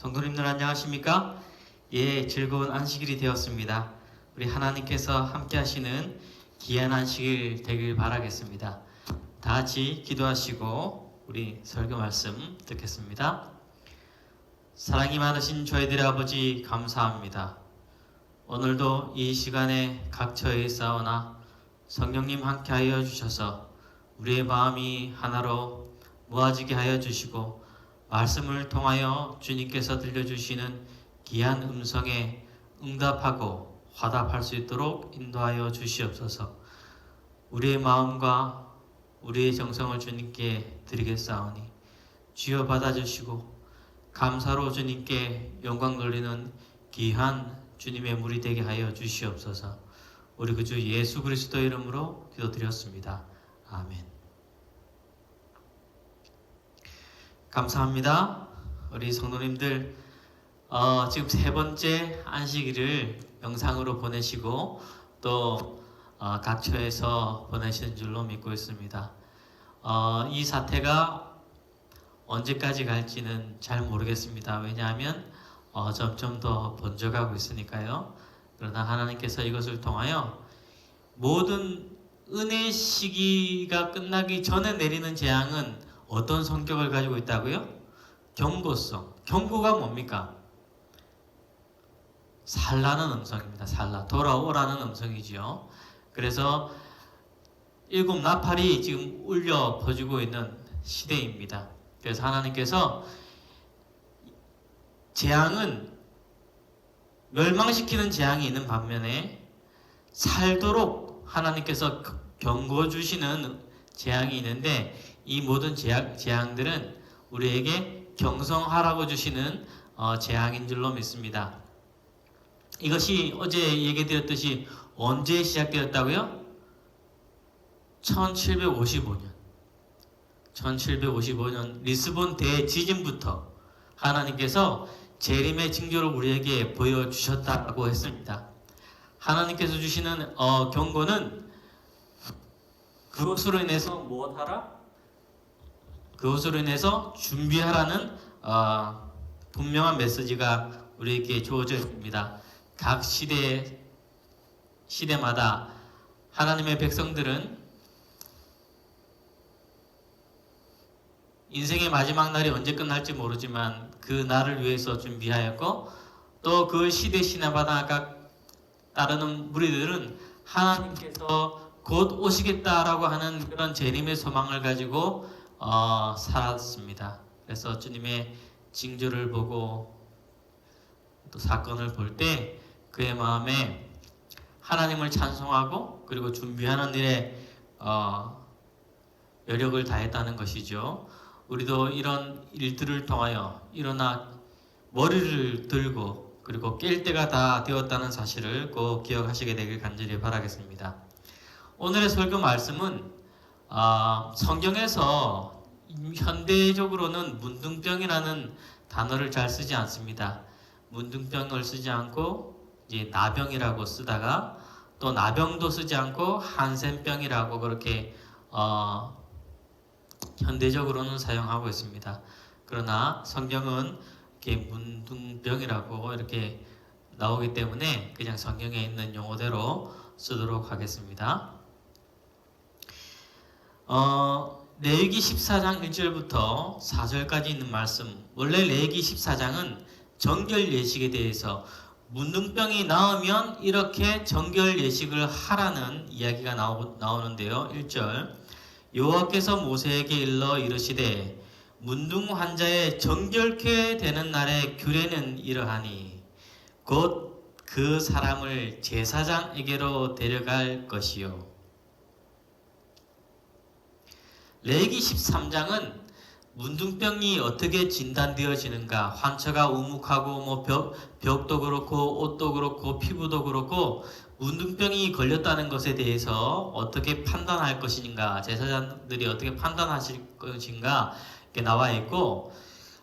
성도님들 안녕하십니까? 예, 즐거운 안식일이 되었습니다. 우리 하나님께서 함께 하시는 귀한 안식일 되길 바라겠습니다. 다 같이 기도하시고 우리 설교 말씀 듣겠습니다. 사랑이 많으신 저희들의 아버지 감사합니다. 오늘도 이 시간에 각처에 있사오나 성령님 함께 하여 주셔서 우리의 마음이 하나로 모아지게 하여 주시고 말씀을 통하여 주님께서 들려주시는 귀한 음성에 응답하고 화답할 수 있도록 인도하여 주시옵소서. 우리의 마음과 우리의 정성을 주님께 드리겠사오니 주여 받아주시고 감사로 주님께 영광 돌리는 귀한 주님의 물이 되게 하여 주시옵소서. 우리 그 주 예수 그리스도 이름으로 기도드렸습니다. 아멘. 감사합니다. 우리 성도님들 지금 세 번째 안식일을 영상으로 보내시고 또 각처에서 보내시는 줄로 믿고 있습니다. 이 사태가 언제까지 갈지는 잘 모르겠습니다. 왜냐하면 점점 더 번져가고 있으니까요. 그러나 하나님께서 이것을 통하여 모든 은혜 시기가 끝나기 전에 내리는 재앙은 어떤 성격을 가지고 있다고요? 경고성. 경고가 뭡니까? 살라는 음성입니다. 살라. 돌아오라는 음성이지요. 그래서 일곱 나팔이 지금 울려 퍼지고 있는 시대입니다. 그래서 하나님께서 재앙은 멸망시키는 재앙이 있는 반면에 살도록 하나님께서 경고 주시는 재앙이 있는데 이 모든 재앙들은 우리에게 경성하라고 주시는 재앙인 줄로 믿습니다. 이것이 어제 얘기드렸듯이 언제 시작되었다고요? 1755년 리스본 대지진부터 하나님께서 재림의 징조를 우리에게 보여주셨다고 했습니다. 하나님께서 주시는 경고는 그것으로 인해서 무엇하라? 그것으로 인해서 준비하라는 분명한 메시지가 우리에게 주어져 있습니다. 각 시대마다 하나님의 백성들은 인생의 마지막 날이 언제 끝날지 모르지만 그 날을 위해서 준비하였고 또 그 시대마다 각 따르는 무리들은 하나님께서 곧 오시겠다라고 하는 그런 재림의 소망을 가지고 살았습니다. 그래서 주님의 징조를 보고 또 사건을 볼 때 그의 마음에 하나님을 찬송하고 그리고 준비하는 일에 여력을 다했다는 것이죠. 우리도 이런 일들을 통하여 일어나 머리를 들고 그리고 깰 때가 다 되었다는 사실을 꼭 기억하시게 되길 간절히 바라겠습니다. 오늘의 설교 말씀은 성경에서 현대적으로는 문둥병이라는 단어를 잘 쓰지 않습니다. 문둥병을 쓰지 않고 이제 나병이라고 쓰다가 또 나병도 쓰지 않고 한센병이라고 그렇게 현대적으로는 사용하고 있습니다. 그러나 성경은 이렇게 문둥병이라고 이렇게 나오기 때문에 그냥 성경에 있는 용어대로 쓰도록 하겠습니다. 레위기 14장 1절부터 4절까지 있는 말씀. 원래 레위기 14장은 정결 예식에 대해서 문둥병이 나오면 이렇게 정결 예식을 하라는 이야기가 나오는데요. 1절 여호와께서 모세에게 일러 이르시되 문둥 환자의 정결케 되는 날의 규례는 이러하니 곧 그 사람을 제사장에게로 데려갈 것이요. 레위기 13장은 문둥병이 어떻게 진단되어지는가, 환처가 우묵하고 벽도 그렇고 옷도 그렇고 피부도 그렇고 문둥병이 걸렸다는 것에 대해서 어떻게 판단할 것인가, 제사장들이 어떻게 판단하실 것인가 이렇게 나와 있고,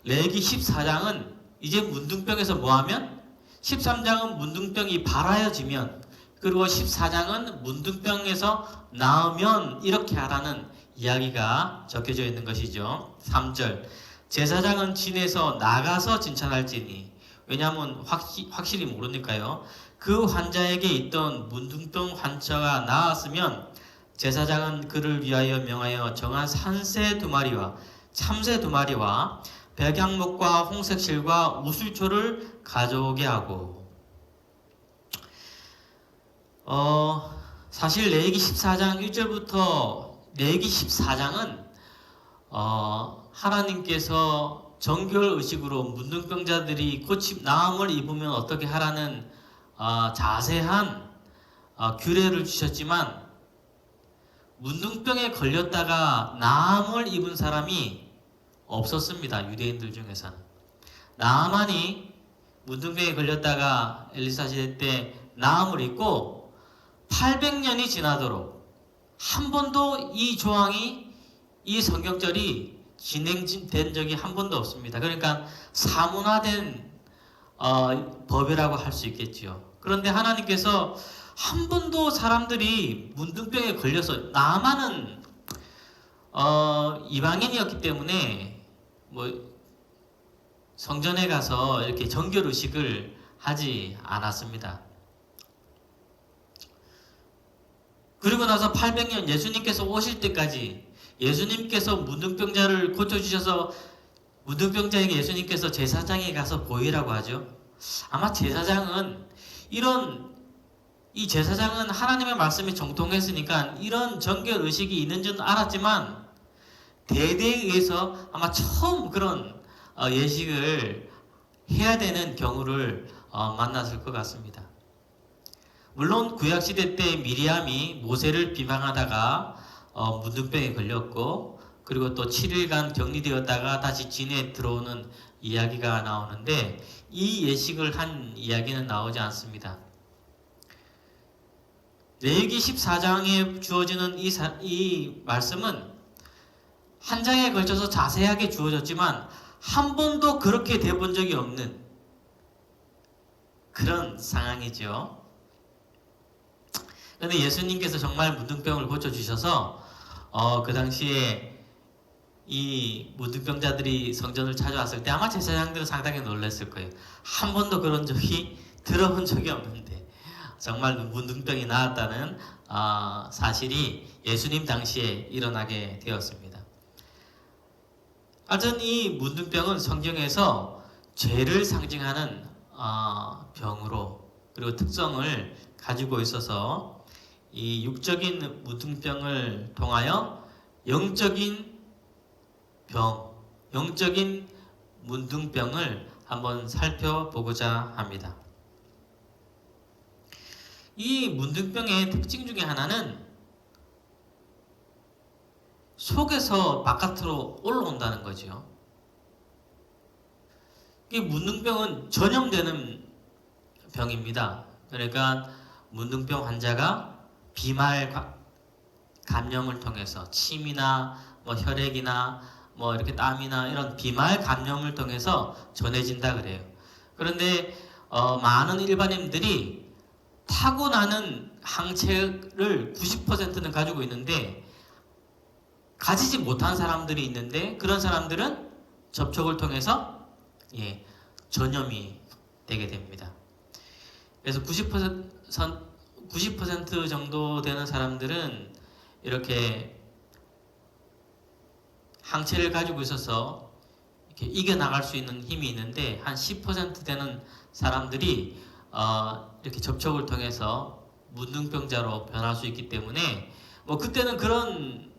레위기 14장은 이제 문둥병에서 뭐하면 13장은 문둥병이 발하여지면, 그리고 14장은 문둥병에서 나으면 이렇게 하라는 이야기가 적혀져 있는 것이죠. 3절 제사장은 진에서 나가서 진찰할지니, 왜냐하면 확실히 모르니까요. 그 환자에게 있던 문둥병 환자가 나았으면 제사장은 그를 위하여 명하여 정한 산새 2마리와 참새 2마리와 백양목과 홍색실과 우슬초를 가져오게 하고, 사실 레위기 14장 1절부터 레위기 14장은 하나님께서 정결 의식으로 문둥병자들이 나음을 입으면 어떻게 하라는 자세한 규례를 주셨지만, 문둥병에 걸렸다가 나음을 입은 사람이 없었습니다. 유대인들 중에서는. 나아만이 문둥병에 걸렸다가 엘리사 시대 때 나음을 입고 800년이 지나도록 한 번도 이 조항이, 이 성경절이 진행된 적이 한 번도 없습니다. 그러니까 사문화된 법이라고 할 수 있겠지요. 그런데 하나님께서 한 번도 사람들이 문둥병에 걸려서, 나아만은 이방인이었기 때문에 성전에 가서 이렇게 정결 의식을 하지 않았습니다. 그리고 나서 800년 예수님께서 오실 때까지 예수님께서 문둥병자를 고쳐주셔서 문둥병자에게 예수님께서 제사장에 가서 보이라고 하죠. 아마 제사장은 이 제사장은 하나님의 말씀에 정통했으니까 이런 정결 의식이 있는 줄 알았지만, 대대에 의해서 아마 처음 그런 예식을 해야 되는 경우를 만났을 것 같습니다. 물론 구약시대 때 미리암이 모세를 비방하다가 문둥병에 걸렸고, 그리고 또 7일간 격리되었다가 다시 진에 들어오는 이야기가 나오는데, 이 예식을 한 이야기는 나오지 않습니다. 레위기 14장에 주어지는 이 말씀은 한 장에 걸쳐서 자세하게 주어졌지만 한 번도 그렇게 돼 본 적이 없는 그런 상황이죠. 그런데 예수님께서 정말 문둥병을 고쳐주셔서 그 당시에 이 문둥병자들이 성전을 찾아왔을 때 아마 제사장들은 상당히 놀랐을 거예요. 한 번도 그런 적이 들어본 적이 없는데 정말 문둥병이 나았다는 사실이 예수님 당시에 일어나게 되었습니다. 하여튼 이 문둥병은 성경에서 죄를 상징하는 병으로, 그리고 특성을 가지고 있어서 이 육적인 문둥병을 통하여 영적인 문둥병을 한번 살펴보고자 합니다. 이 문둥병의 특징 중에 하나는 속에서 바깥으로 올라온다는 거죠. 이 문둥병은 전염되는 병입니다. 그러니까 문둥병 환자가 비말 감염을 통해서 침이나 혈액이나 이렇게 땀이나 이런 비말 감염을 통해서 전해진다 그래요. 그런데 많은 일반인들이 타고나는 항체를 90%는 가지고 있는데 가지지 못한 사람들이 있는데, 그런 사람들은 접촉을 통해서 전염이 되게 됩니다. 그래서 90% 정도 되는 사람들은 이렇게 항체를 가지고 있어서 이렇게 이겨나갈 수 있는 힘이 있는데, 한 10% 되는 사람들이 이렇게 접촉을 통해서 문둥병자로 변할 수 있기 때문에, 그때는 그런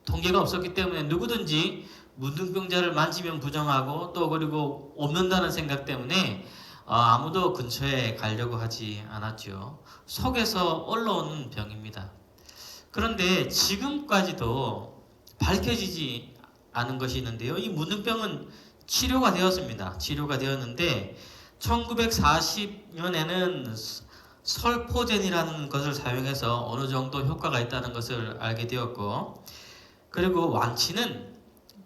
통계가 없었기 때문에 누구든지 문둥병자를 만지면 부정하고, 또 그리고 옮는다는 생각 때문에 아무도 근처에 가려고 하지 않았죠. 속에서 올라오는 병입니다. 그런데 지금까지도 밝혀지지 않은 것이 있는데요. 이 문둥병은 치료가 되었습니다. 치료가 되었는데 1940년에는 설포젠이라는 것을 사용해서 어느 정도 효과가 있다는 것을 알게 되었고, 그리고 완치는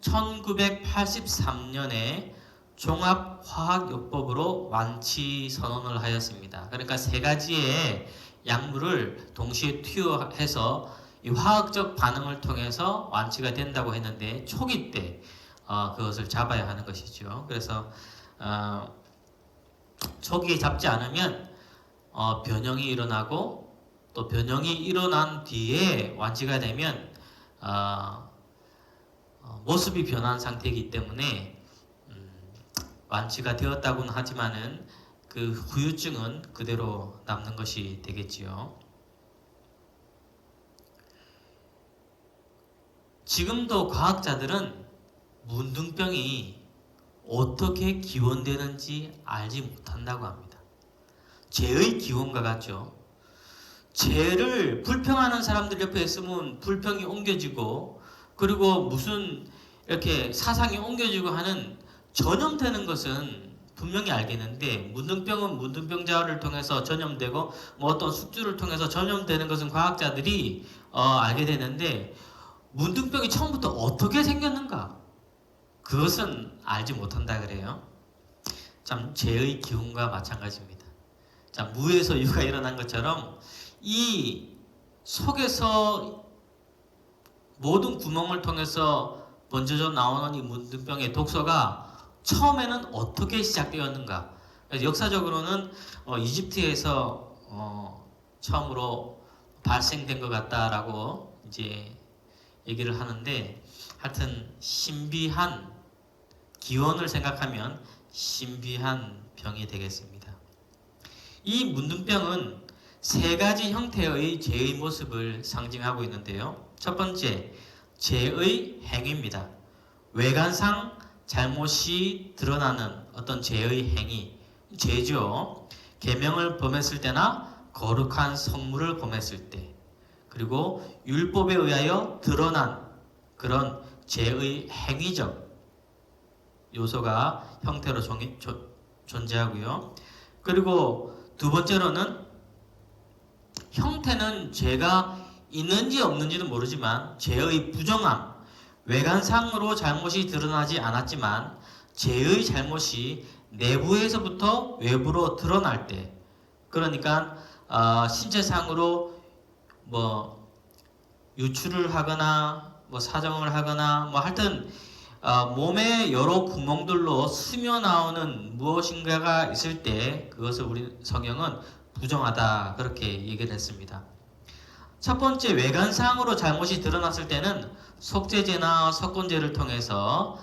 1983년에 종합화학요법으로 완치 선언을 하였습니다. 그러니까 3가지의 약물을 동시에 투여해서 이 화학적 반응을 통해서 완치가 된다고 했는데, 초기 때 그것을 잡아야 하는 것이죠. 그래서 초기에 잡지 않으면 변형이 일어나고 또 변형이 일어난 뒤에 완치가 되면 모습이 변한 상태이기 때문에 완치가 되었다고는 하지만은 그 후유증은 그대로 남는 것이 되겠지요. 지금도 과학자들은 문둥병이 어떻게 기원되는지 알지 못한다고 합니다. 재의 기원과 같죠. 재를 불평하는 사람들 옆에 있으면 불평이 옮겨지고, 그리고 무슨 이렇게 사상이 옮겨지고 하는 전염되는 것은 분명히 알겠는데, 문둥병은 문둥병자를 통해서 전염되고 뭐 어떤 숙주를 통해서 전염되는 것은 과학자들이 알게 되는데, 문둥병이 처음부터 어떻게 생겼는가? 그것은 알지 못한다 그래요. 참 재의 기운과 마찬가지입니다. 자, 무에서 유가 일어난 것처럼 이 속에서 모든 구멍을 통해서 번져져 나오는 이 문둥병의 독소가 처음에는 어떻게 시작되었는가? 역사적으로는 이집트에서 처음으로 발생된 것 같다라고 이제 얘기를 하는데, 하여튼 신비한 기원을 생각하면 신비한 병이 되겠습니다. 이 문둥병은 세 가지 형태의 죄의 모습을 상징하고 있는데요. 첫 번째, 죄의 행위입니다. 외관상 잘못이 드러나는 어떤 죄의 행위, 죄죠. 계명을 범했을 때나 거룩한 성물을 범했을 때, 그리고 율법에 의하여 드러난 그런 죄의 행위적 요소가 형태로 존재하고요. 그리고 두 번째로는 형태는 죄가 있는지 없는지는 모르지만 죄의 부정함, 외관상으로 잘못이 드러나지 않았지만 죄의 잘못이 내부에서부터 외부로 드러날 때, 그러니까 신체상으로 뭐 유출을 하거나 뭐 사정을 하거나 뭐 하여튼 몸의 여러 구멍들로 스며 나오는 무엇인가가 있을 때 그것을 우리 성경은 부정하다 그렇게 얘기를 했습니다. 첫 번째, 외관상으로 잘못이 드러났을 때는 속죄제나 석곤제를 통해서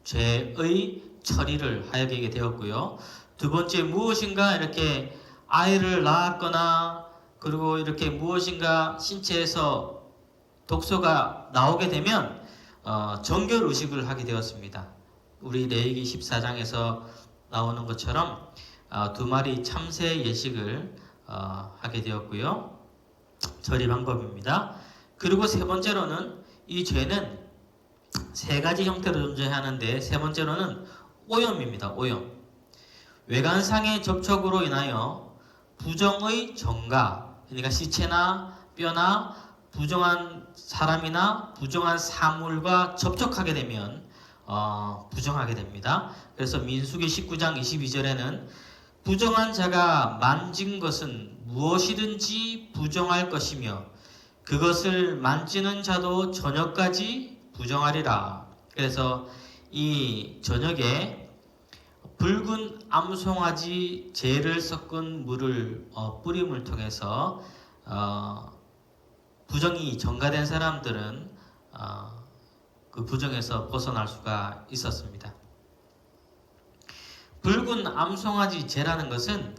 죄의 처리를 하게 되었고요. 두 번째, 무엇인가 이렇게 아이를 낳았거나 그리고 이렇게 무엇인가 신체에서 독소가 나오게 되면 정결 의식을 하게 되었습니다. 우리 레위기 14장에서 나오는 것처럼 두 마리 참새 예식을 하게 되었고요. 처리 방법입니다. 그리고 세 번째로는 이 죄는 세 가지 형태로 존재하는데, 세 번째로는 오염입니다. 오염. 외관상의 접촉으로 인하여 부정의 정가, 그러니까 시체나 뼈나 부정한 사람이나 부정한 사물과 접촉하게 되면 부정하게 됩니다. 그래서 민수기 19장 22절에는 부정한 자가 만진 것은 무엇이든지 부정할 것이며 그것을 만지는 자도 저녁까지 부정하리라. 그래서 이 저녁에 붉은 암송아지 재를 섞은 물을 뿌림을 통해서 부정이 전가된 사람들은 그 부정에서 벗어날 수가 있었습니다. 붉은 암송아지 재라는 것은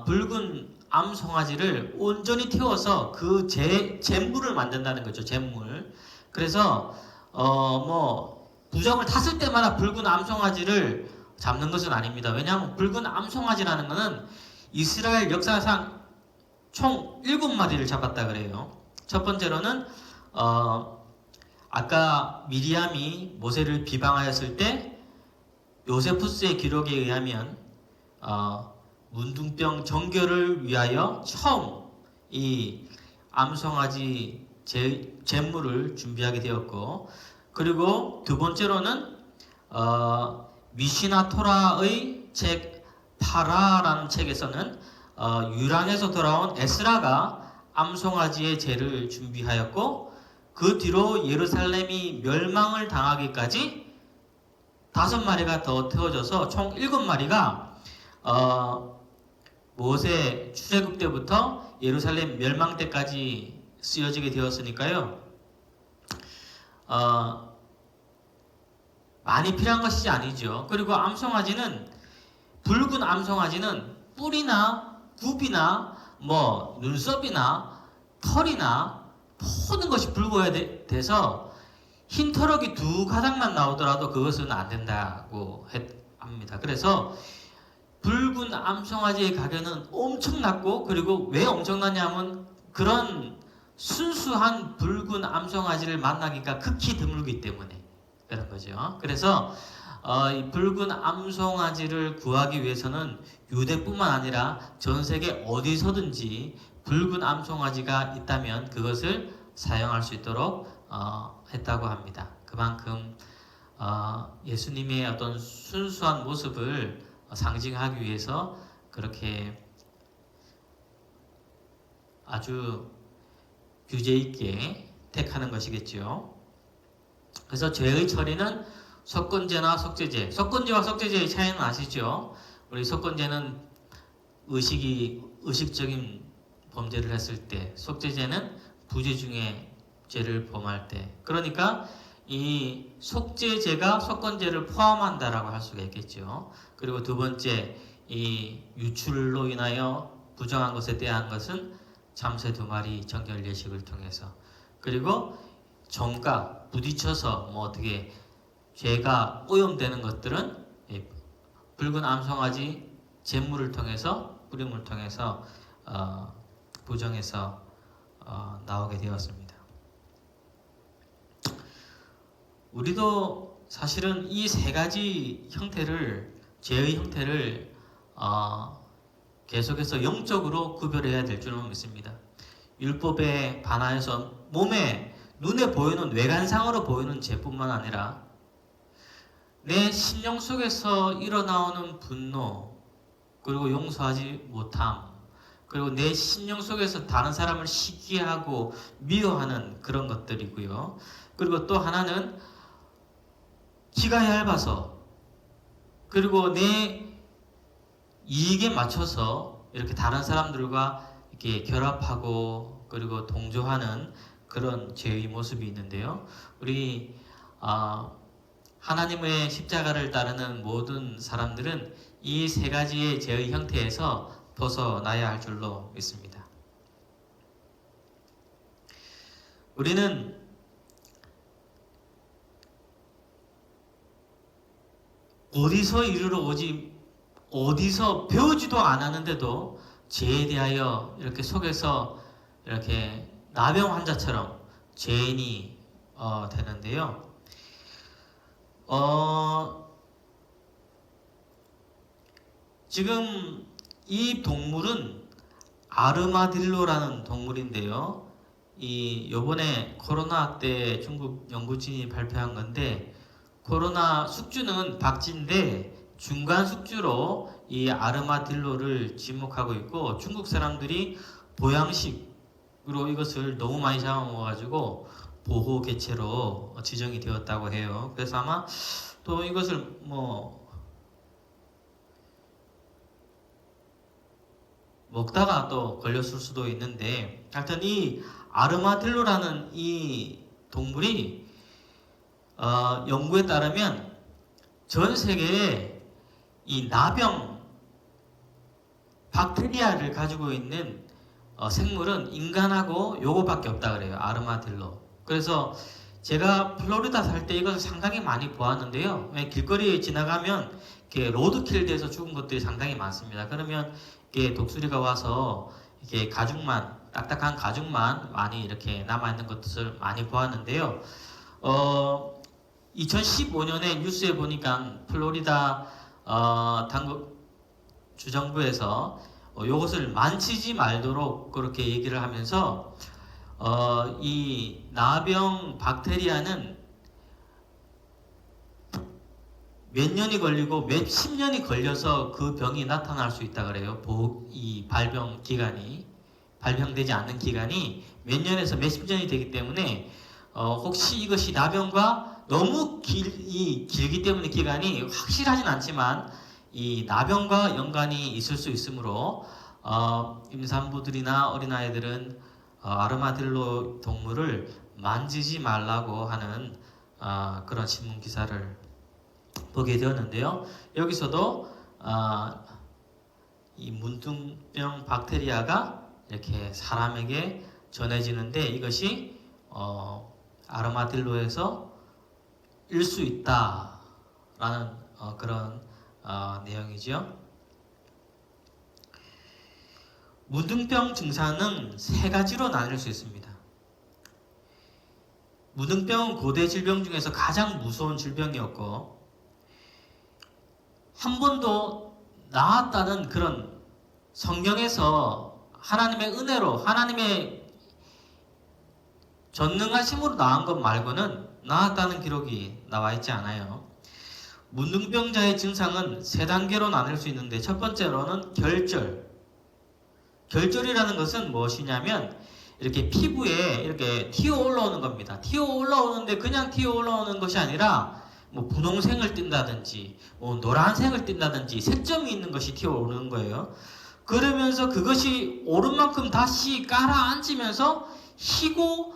붉은 암송아지를 온전히 태워서 그 잿물을 만든다는 거죠. 잿물. 그래서 뭐 부정을 탔을 때마다 붉은 암송아지를 잡는 것은 아닙니다. 왜냐하면 붉은 암송아지라는 것은 이스라엘 역사상 총 7마리를 잡았다 그래요. 첫 번째로는 아까 미리암이 모세를 비방하였을 때 요세푸스의 기록에 의하면 문둥병 정결을 위하여 처음 이 암송아지 잿물을 준비하게 되었고, 그리고 두 번째로는 미시나 토라의 책 파라라는 책에서는 유랑에서 돌아온 에스라가 암송아지의 재를 준비하였고, 그 뒤로 예루살렘이 멸망을 당하기까지 5마리가 더 태워져서 총 7마리가 모세 출애굽 때부터 예루살렘 멸망 때까지 쓰여지게 되었으니까요. 많이 필요한 것이 아니죠. 그리고 암송아지는, 붉은 암송아지는 뿔이나 굽이나 뭐 눈썹이나 털이나 모든 것이 붉어야 돼서 흰 털럭이 2가닥만 나오더라도 그것은 안 된다고 합니다. 그래서 붉은 암송아지의 가격은 엄청났고, 그리고 왜 엄청나냐면 그런 순수한 붉은 암송아지를 만나기가 극히 드물기 때문에 그런 거죠. 그래서 이 붉은 암송아지를 구하기 위해서는 유대뿐만 아니라 전 세계 어디서든지 붉은 암송아지가 있다면 그것을 사용할 수 있도록 했다고 합니다. 그만큼 예수님의 어떤 순수한 모습을 상징하기 위해서 그렇게 아주 규제 있게 택하는 것이겠죠. 그래서 죄의 처리는 속건제나 속죄제. 속건제와 속죄제의 차이는 아시죠? 우리 속건제는 의식적인 범죄를 했을 때, 속죄제는 부재 중에 죄를 범할 때. 그러니까 이 속죄제가 속건제를 포함한다라고 할 수가 있겠죠. 그리고 두 번째, 이 유출로 인하여 부정한 것에 대한 것은 잠새 2마리 정결 예식을 통해서, 그리고 정가 부딪혀서 뭐 어떻게 죄가 오염되는 것들은 붉은 암송아지 제물을 통해서, 뿌림을 통해서 부정해서 나오게 되었습니다. 우리도 사실은 이 3가지 형태를, 죄의 형태를 계속해서 영적으로 구별해야 될 줄은 믿습니다. 율법에 반하여서 몸에, 눈에 보이는 외관상으로 보이는 죄뿐만 아니라 내 심령 속에서 일어나오는 분노, 그리고 용서하지 못함, 그리고 내 심령 속에서 다른 사람을 시기하고 미워하는 그런 것들이고요. 그리고 또 하나는 기가 얇아서, 그리고 내 이익에 맞춰서 이렇게 다른 사람들과 이렇게 결합하고 그리고 동조하는 그런 죄의 모습이 있는데요. 우리 하나님의 십자가를 따르는 모든 사람들은 이 3가지의 죄의 형태에서 벗어나야 할 줄로 믿습니다. 우리는 어디서 이르러 오지, 어디서 배우지도 않았는데도 죄에 대하여 이렇게 속에서 이렇게 나병 환자처럼 죄인이 되는데요. 지금 이 동물은 아르마딜로라는 동물인데요. 요번에 코로나 때 중국 연구진이 발표한 건데, 코로나 숙주는 박쥐인데 중간 숙주로 이 아르마딜로를 지목하고 있고, 중국 사람들이 보양식으로 이것을 너무 많이 잡아먹어가지고 보호 개체로 지정이 되었다고 해요. 그래서 아마 또 이것을 뭐 먹다가 또 걸렸을 수도 있는데, 하여튼 이 아르마딜로라는 이 동물이 연구에 따르면 전 세계에 이 나병 박테리아를 가지고 있는 생물은 인간하고 요거밖에 없다 그래요. 아르마딜로. 그래서 제가 플로리다 살 때 이것을 상당히 많이 보았는데요. 길거리에 지나가면 이렇게 로드킬 돼서 죽은 것들이 상당히 많습니다. 그러면 이렇게 독수리가 와서 이렇게 가죽만, 딱딱한 가죽만 많이 이렇게 남아있는 것을 많이 보았는데요. 2015년에 뉴스에 보니까 플로리다 주정부에서 이것을 만지지 말도록 그렇게 얘기를 하면서 이 나병 박테리아는 몇 년이 걸리고 몇 십 년이 걸려서 그 병이 나타날 수 있다 그래요. 이 발병되지 않는 기간이 몇 년에서 몇 십 년이 되기 때문에 혹시 이것이 나병과 너무 길기 때문에 기간이 확실하진 않지만 이 나병과 연관이 있을 수 있으므로 임산부들이나 어린아이들은 아르마딜로 동물을 만지지 말라고 하는 그런 신문 기사를 보게 되었는데요. 여기서도 이 문둥병 박테리아가 이렇게 사람에게 전해지는데 이것이 아르마딜로에서 일 수 있다라는 그런 내용이죠. 문둥병 증상은 세 가지로 나눌 수 있습니다. 문둥병은 고대 질병 중에서 가장 무서운 질병이었고 한 번도 나았다는 그런 성경에서 하나님의 은혜로 하나님의 전능하심으로 나은 것 말고는 나았다는 기록이 나와 있지 않아요. 문둥병자의 증상은 세 단계로 나눌 수 있는데 첫 번째로는 결절. 결절이라는 것은 무엇이냐면 이렇게 피부에 이렇게 튀어 올라오는 겁니다. 튀어 올라오는데 그냥 튀어 올라오는 것이 아니라 뭐 분홍색을 띈다든지 뭐 노란색을 띈다든지 색점이 있는 것이 튀어 오르는 거예요. 그러면서 그것이 오른 만큼 다시 깔아앉으면서 희고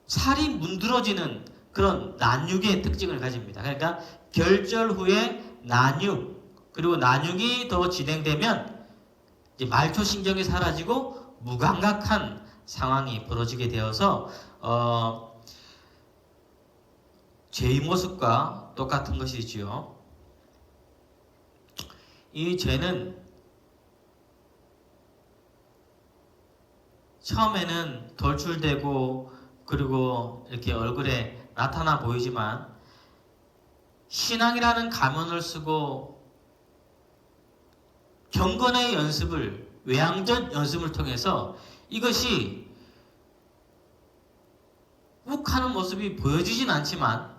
살이 문드러지는 그런 난육의 특징을 가집니다. 그러니까 결절 후에 난육, 그리고 난육이 더 진행되면 이제 말초신경이 사라지고 무감각한 상황이 벌어지게 되어서 죄의 모습과 똑같은 것이지요. 이 죄는 처음에는 돌출되고 그리고 이렇게 얼굴에 나타나 보이지만 신앙이라는 가면을 쓰고 경건의 연습을 외양전 연습을 통해서 이것이 욱하는 모습이 보여지진 않지만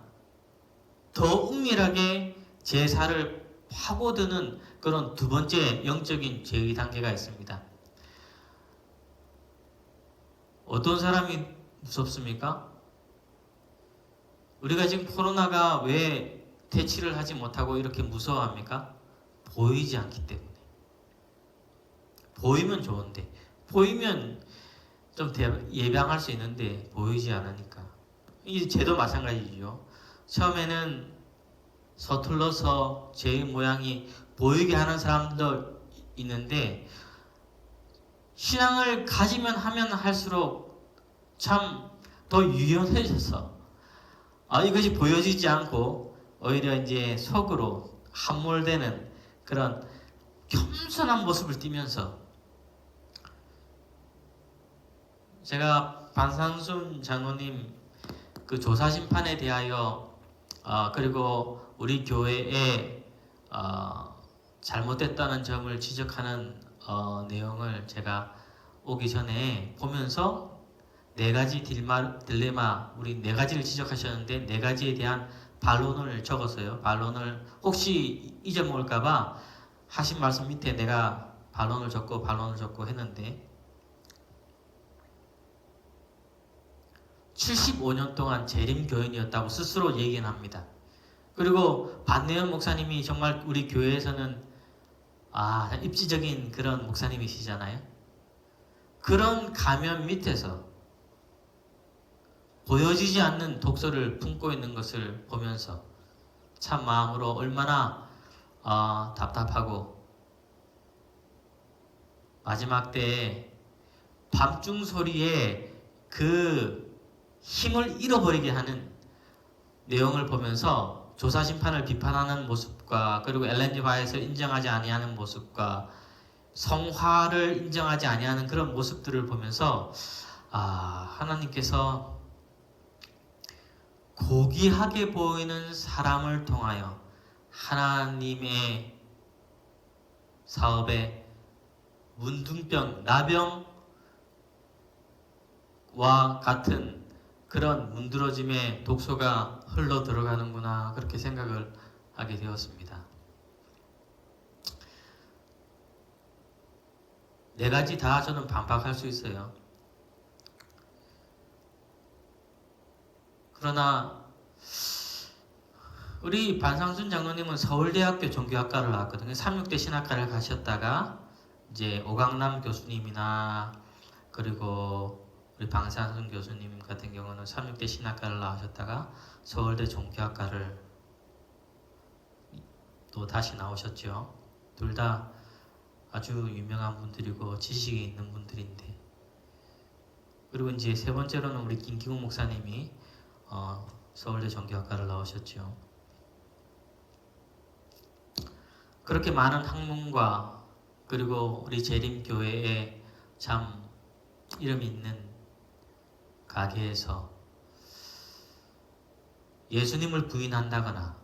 더 은밀하게 제사를 파고드는 그런 두 번째 영적인 죄의 단계가 있습니다. 어떤 사람이 무섭습니까? 우리가 지금 코로나가 왜 퇴치를 하지 못하고 이렇게 무서워합니까? 보이지 않기 때문에. 보이면 좋은데 보이면 좀 예방할 수 있는데 보이지 않으니까. 이 죄도 마찬가지죠. 처음에는 서툴러서 죄의 모양이 보이게 하는 사람도 있는데 신앙을 가지면 하면 할수록 참 더 유연해져서 이것이 보여지지 않고 오히려 이제 속으로 함몰되는 그런 겸손한 모습을 띠면서 제가 반상순 장로님 그 조사심판에 대하여 그리고 우리 교회에 잘못됐다는 점을 지적하는 내용을 제가 오기 전에 보면서 네 가지 딜레마 우리 네 가지를 지적하셨는데 네 가지에 대한 반론을 적었어요. 반론을 혹시 잊어먹을까봐 하신 말씀 밑에 내가 반론을 적고 했는데 75년 동안 재림교인이었다고 스스로 얘기는 합니다. 그리고 반내연 목사님이 정말 우리 교회에서는 입지적인 그런 목사님이시잖아요. 그런 가면 밑에서 보여지지 않는 독소를 품고 있는 것을 보면서 참 마음으로 얼마나 답답하고 마지막 때에 밤중 소리에 그 힘을 잃어버리게 하는 내용을 보면서 조사심판을 비판하는 모습과 그리고 엘렌 G 화이트를 인정하지 아니하는 모습과 성화를 인정하지 아니하는 그런 모습들을 보면서 하나님께서 고귀하게 보이는 사람을 통하여 하나님의 사업에 문둥병, 나병과 같은 그런 문드러짐의 독소가 흘러 들어가는구나 그렇게 생각을 하게 되었습니다. 네 가지 다 저는 반박할 수 있어요. 그러나 우리 반상순 장로님은 서울대학교 종교학과를 나왔거든요. 36대 신학과를 가셨다가 이제 오강남 교수님이나 그리고 우리 방상순 교수님 같은 경우는 36대 신학과를 나오셨다가 서울대 종교학과를 또 다시 나오셨죠. 둘 다 아주 유명한 분들이고 지식이 있는 분들인데, 그리고 이제 세 번째로는 우리 김기훈 목사님이 서울대 종교학과를 나오셨죠. 그렇게 많은 학문과 그리고 우리 재림교회에 참 이름 있는 가게에서 예수님을 부인한다거나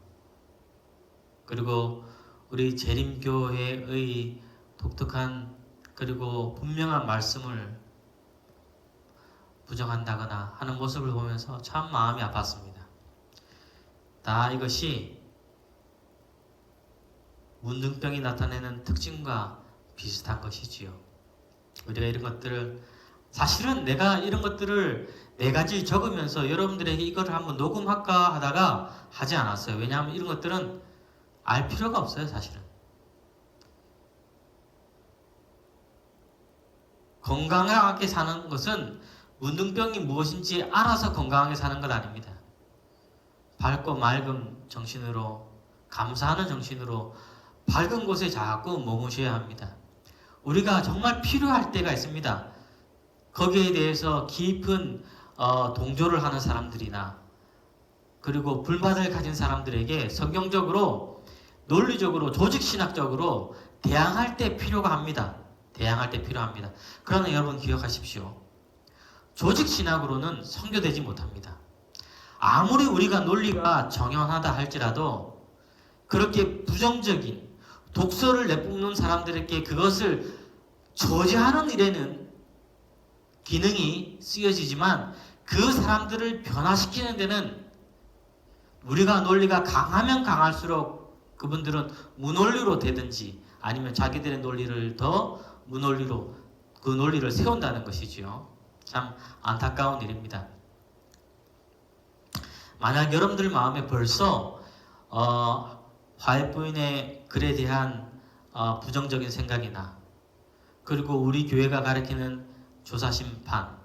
그리고 우리 재림교회의 독특한 그리고 분명한 말씀을 부정한다거나 하는 모습을 보면서 참 마음이 아팠습니다. 다 이것이 문둥병이 나타내는 특징과 비슷한 것이지요. 우리가 이런 것들을, 사실은 내가 이런 것들을 4가지 적으면서 여러분들에게 이거를 한번 녹음할까 하다가 하지 않았어요. 왜냐하면 이런 것들은 알 필요가 없어요. 사실은 건강하게 사는 것은 문둥병이 무엇인지 알아서 건강하게 사는 것 아닙니다. 밝고 맑은 정신으로, 감사하는 정신으로 밝은 곳에 자꾸 머무셔야 합니다. 우리가 정말 필요할 때가 있습니다. 거기에 대해서 깊은 동조를 하는 사람들이나 그리고 불만을 가진 사람들에게 성경적으로, 논리적으로, 조직신학적으로 대항할 때 필요가 합니다. 대항할 때 필요합니다. 그러나 여러분 기억하십시오. 조직신학으로는 선교되지 못합니다. 아무리 우리가 논리가 정연하다 할지라도 그렇게 부정적인 독서를 내뿜는 사람들에게 그것을 저지하는 일에는 기능이 쓰여지지만 그 사람들을 변화시키는 데는 우리가 논리가 강하면 강할수록 그분들은 무논리로 되든지 아니면 자기들의 논리를 더 무논리로 그 논리를 세운다는 것이지요. 참 안타까운 일입니다. 만약 여러분들 마음에 벌써 화해부인의 글에 대한 부정적인 생각이나 그리고 우리 교회가 가리키는 조사심판,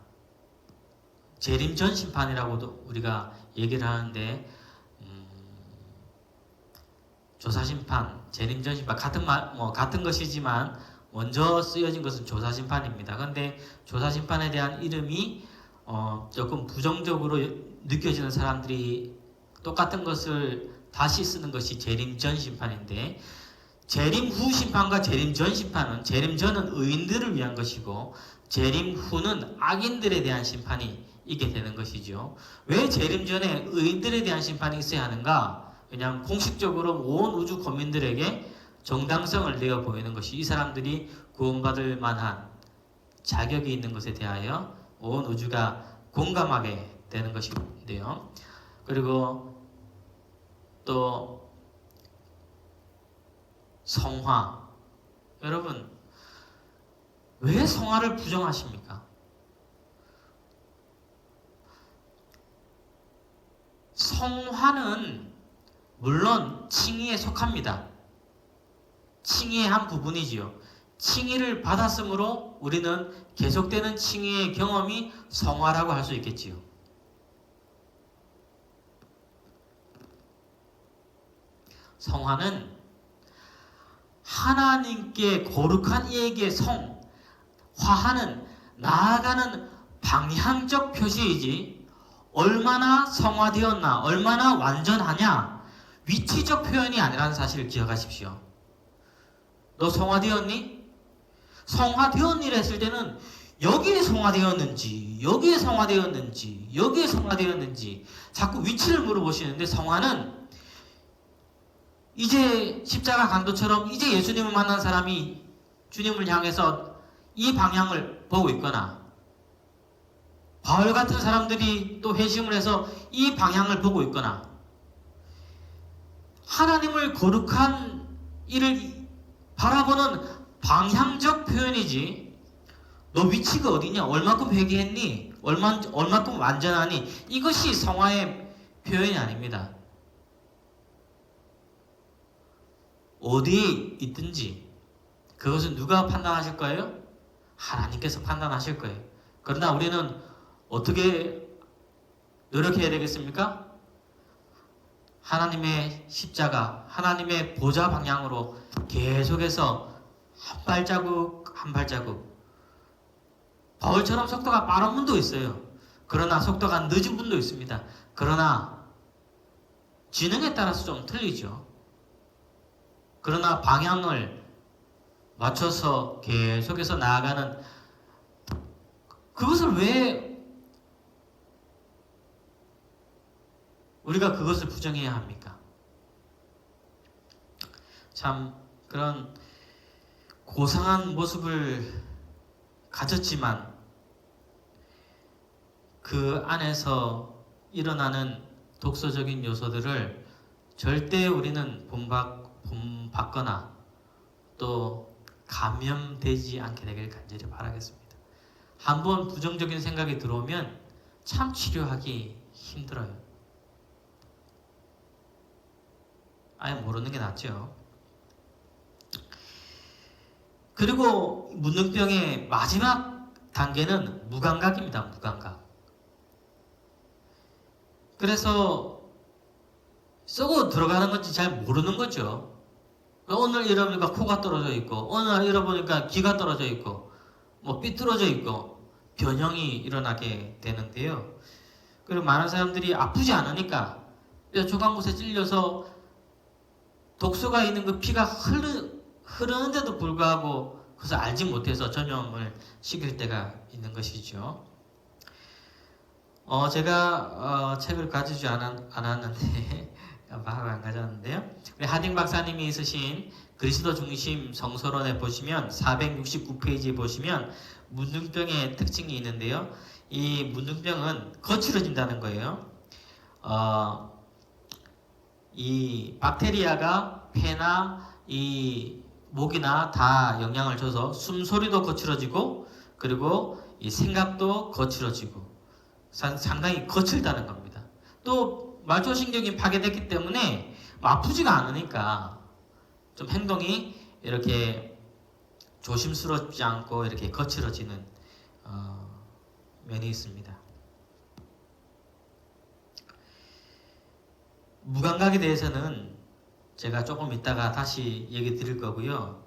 재림전 심판이라고도 우리가 얘기를 하는데 조사심판, 재림전 심판 같은 것이지만 먼저 쓰여진 것은 조사심판입니다. 그런데 조사심판에 대한 이름이 조금 부정적으로 느껴지는 사람들이 똑같은 것을 다시 쓰는 것이 재림전 심판인데, 재림 후 심판과 재림 전 심판은, 재림 전은 의인들을 위한 것이고 재림 후는 악인들에 대한 심판이 있게 되는 것이죠. 왜 재림 전에 의인들에 대한 심판이 있어야 하는가? 왜냐하면 공식적으로 온 우주国민들에게 정당성을 내어 보이는 것이 이 사람들이 구원받을 만한 자격이 있는 것에 대하여 온 우주가 공감하게 되는 것인데요. 그리고 또 성화. 여러분, 왜 성화를 부정하십니까? 성화는 물론 칭의에 속합니다. 칭의의 한 부분이지요. 칭의를 받았으므로 우리는 계속되는 칭의의 경험이 성화라고 할 수 있겠지요. 성화는 하나님께 거룩한 이에게 화하는 나아가는 방향적 표시이지 얼마나 성화되었나, 얼마나 완전하냐, 위치적 표현이 아니라는 사실을 기억하십시오. 너 성화되었니? 성화되었니를 했을 때는 여기에 성화되었는지, 여기에 성화되었는지, 여기에 성화되었는지 자꾸 위치를 물어보시는데, 성화는 이제 십자가 강도처럼 이제 예수님을 만난 사람이 주님을 향해서 이 방향을 보고 있거나, 바울 같은 사람들이 또 회심을 해서 이 방향을 보고 있거나, 하나님을 거룩한 이를 바라보는 방향적 표현이지, 너 위치가 어디냐, 얼마큼 회개했니, 얼마큼 완전하니, 이것이 성화의 표현이 아닙니다. 어디에 있든지 그것은 누가 판단하실 거예요? 하나님께서 판단하실 거예요. 그러나 우리는 어떻게 노력해야 되겠습니까? 하나님의 십자가, 하나님의 보좌 방향으로 계속해서 한 발자국 한 발자국. 바울처럼 속도가 빠른 분도 있어요. 그러나 속도가 늦은 분도 있습니다. 그러나 지능에 따라서 좀 틀리죠. 그러나 방향을 맞춰서 계속해서 나아가는, 그것을 왜 우리가 그것을 부정해야 합니까? 참 그런 고상한 모습을 가졌지만 그 안에서 일어나는 독소적인 요소들을 절대 우리는 본받거나 또 감염되지 않게 되길 간절히 바라겠습니다. 한번 부정적인 생각이 들어오면 참 치료하기 힘들어요. 아예 모르는 게 낫죠. 그리고 문둥병의 마지막 단계는 무감각입니다. 무감각. 그래서 쏘고 들어가는 건지 잘 모르는 거죠. 오늘 잃어보니까 코가 떨어져 있고, 오늘 잃어보니까 귀가 떨어져 있고, 뭐 삐뚤어져 있고, 변형이 일어나게 되는데요. 그리고 많은 사람들이 아프지 않으니까 뼈 조각 곳에 찔려서 독소가 있는 그 피가 흐르는데도 불구하고 그것을 알지 못해서 전염을 시킬 때가 있는 것이죠. 제가 책을 가지지 않았는데 마음을 안 가졌는데요. 우리 하딩 박사님이 쓰신 그리스도 중심 성서론에 보시면 469페이지에 보시면 문둥병의 특징이 있는데요. 이 문둥병은 거칠어진다는 거예요. 이 박테리아가 폐나 이 목이나 다 영향을 줘서 숨소리도 거칠어지고 그리고 이 생각도 거칠어지고 상당히 거칠다는 겁니다. 또 말초신경이 파괴됐기 때문에 아프지가 않으니까 좀 행동이 이렇게 조심스럽지 않고 이렇게 거칠어지는 면이 있습니다. 무감각에 대해서는 제가 조금 이따가 다시 얘기 드릴 거고요.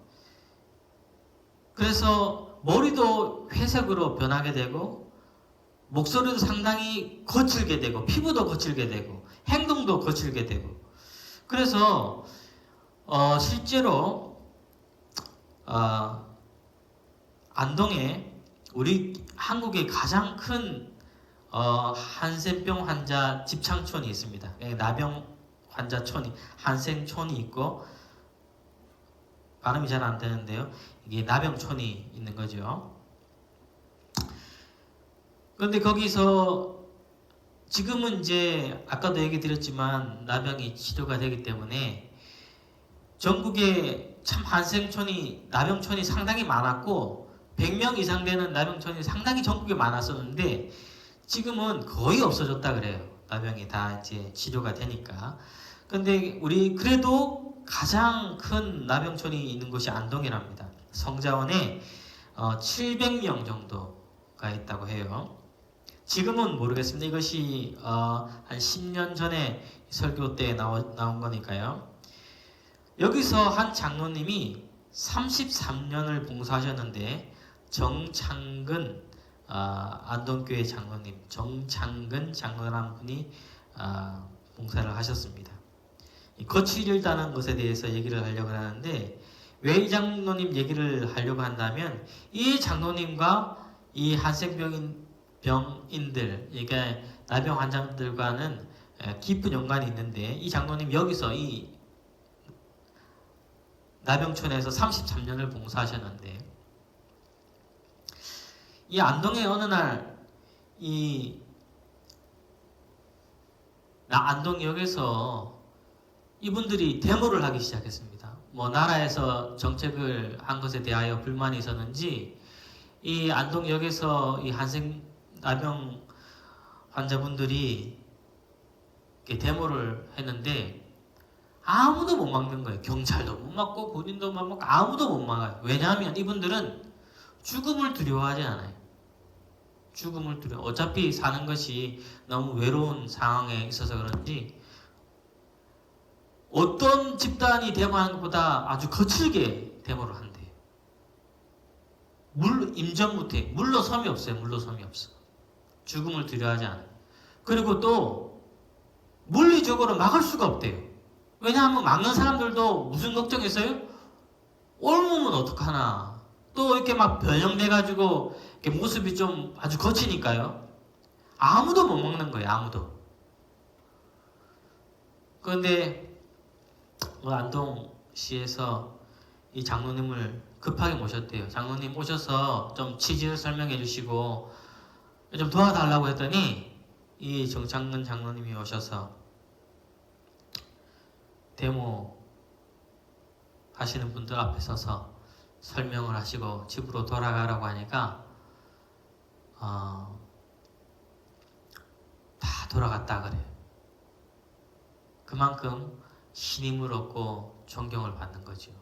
그래서 머리도 회색으로 변하게 되고 목소리도 상당히 거칠게 되고 피부도 거칠게 되고 행동도 거칠게 되고 그래서 실제로 안동에 우리 한국의 가장 큰 한센병 환자 집창촌이 있습니다. 나병 환자촌이 한센촌이 있고 발음이 잘 안 되는데요. 이게 나병촌이 있는 거죠. 그런데 거기서 지금은 이제 아까도 얘기 드렸지만 나병이 치료가 되기 때문에 전국에 참 나병촌이 상당히 많았고 100명 이상 되는 나병촌이 상당히 전국에 많았었는데 지금은 거의 없어졌다 그래요. 나병이 다 이제 치료가 되니까. 그런데 우리 그래도 가장 큰 나병촌이 있는 곳이 안동이랍니다. 성자원에 700명 정도가 있다고 해요. 지금은 모르겠습니다. 이것이 한 10년 전에 설교 때 나온 거니까요. 여기서 한 장로님이 33년을 봉사하셨는데 정창근 안동교회 장로님 정창근 장로라는 분이 봉사를 하셨습니다. 거칠다는 것에 대해서 얘기를 하려고 하는데 왜 이 장로님 얘기를 하려고 한다면 이 장로님과 이 한센병인들 그러니까 나병 환자들과는 깊은 연관이 있는데 이 장로님 여기서 이 나병촌에서 33년을 봉사하셨는데 이 안동의 어느 날 이 안동역에서 이분들이 데모를 하기 시작했습니다. 뭐 나라에서 정책을 한 것에 대하여 불만이 있었는지 이 안동역에서 이 나병 환자분들이 이렇게 데모를 했는데 아무도 못 막는 거예요. 경찰도 못 막고 군인도 못 막고 아무도 못 막아요. 왜냐하면 이분들은 죽음을 두려워하지 않아요. 죽음을 두려워. 어차피 사는 것이 너무 외로운 상황에 있어서 그런지 어떤 집단이 데모하는 것보다 아주 거칠게 데모를 한대요. 임전무태, 물러섬이 없어요. 물러섬이 없어. 죽음을 두려워하지 않아요. 그리고 또 물리적으로 막을 수가 없대요. 왜냐하면 막는 사람들도 무슨 걱정했어요? 옮으면 어떡하나. 또 이렇게 막 변형돼가지고 이렇게 모습이 좀 아주 거치니까요. 아무도 못 막는 거예요. 아무도. 그런데 안동시에서 이 장로님을 급하게 모셨대요. 장로님 오셔서 좀 취지를 설명해 주시고 좀 도와달라고 했더니 이 정창근 장로님이 오셔서 데모 하시는 분들 앞에 서서 설명을 하시고 집으로 돌아가라고 하니까 다 돌아갔다 그래요. 그만큼 신임을 얻고 존경을 받는 거죠.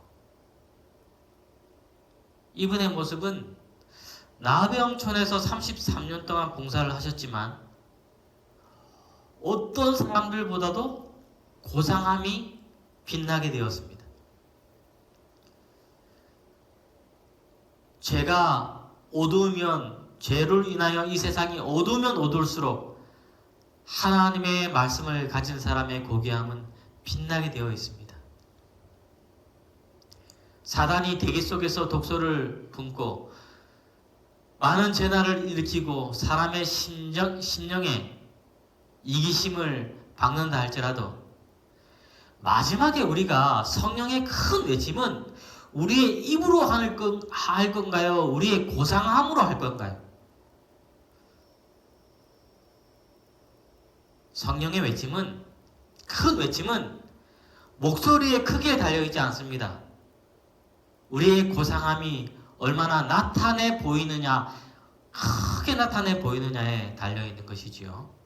이분의 모습은 나병촌에서 33년 동안 봉사를 하셨지만 어떤 사람들보다도 고상함이 빛나게 되었습니다. 죄가 어두우면 죄를 인하여 이 세상이 어두우면 어두울수록 하나님의 말씀을 가진 사람의 고귀함은 빛나게 되어 있습니다. 사단이 대기 속에서 독소를 뿜고 많은 재난을 일으키고 사람의 심령에 이기심을 박는다 할지라도 마지막에 우리가 성령의 큰 외침은 우리의 입으로 할 건가요? 우리의 고상함으로 할 건가요? 성령의 외침은, 큰 외침은 목소리의 크기에 달려있지 않습니다. 우리의 고상함이 얼마나 나타내 보이느냐, 크게 나타내 보이느냐에 달려있는 것이지요.